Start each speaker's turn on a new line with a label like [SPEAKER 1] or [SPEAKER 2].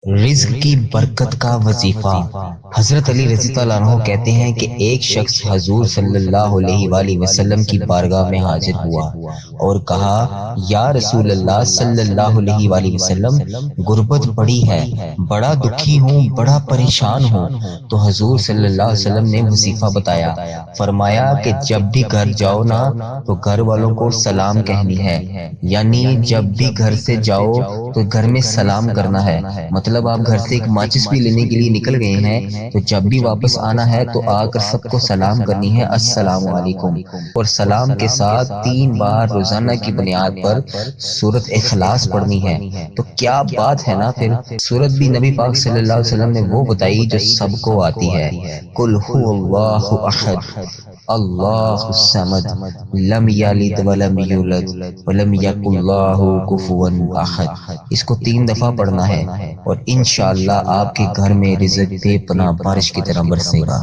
[SPEAKER 1] رزق کی برکت کا وظیفہ۔ حضرت علی رضی اللہ عنہ کہتے ہیں کہ ایک شخص حضور صلی اللہ علیہ وآلہ وسلم کی بارگاہ میں حاضر ہوا اور کہا، یا رسول اللہ صلی اللہ علیہ وآلہ وسلم، غربت پڑی ہے، بڑا دکھی ہوں، بڑا پریشان ہوں۔ تو حضور صلی اللہ علیہ وسلم نے وظیفہ بتایا، فرمایا کہ جب بھی گھر جاؤ نا تو گھر والوں کو سلام کہنی ہے، یعنی جب بھی گھر سے جاؤ تو گھر میں سلام کرنا ہے۔ مطلب آپ گھر سے ایک ماچس بھی لینے کے لیے نکل گئے ہیں تو جب بھی واپس آنا ہے تو آ کر سب کو سلام کرنی ہے، السلام علیکم، اور سلام کے ساتھ 3 بار روزانہ کی بنیاد پر سورۃ اخلاص پڑھنی ہے۔ تو کیا بات ہے نا، پھر سورت بھی نبی پاک صلی اللہ علیہ وسلم نے وہ بتائی جو سب کو آتی ہے، قل هو اللہ احد اللہ الصمد لم یلد ولم یولد ولم یکن لہ کفوا احد۔ اس کو 3 دفعہ پڑھنا ہے اور انشاءاللہ آپ کے گھر میں رزق بے پناہ بارش کی طرح برسے گا۔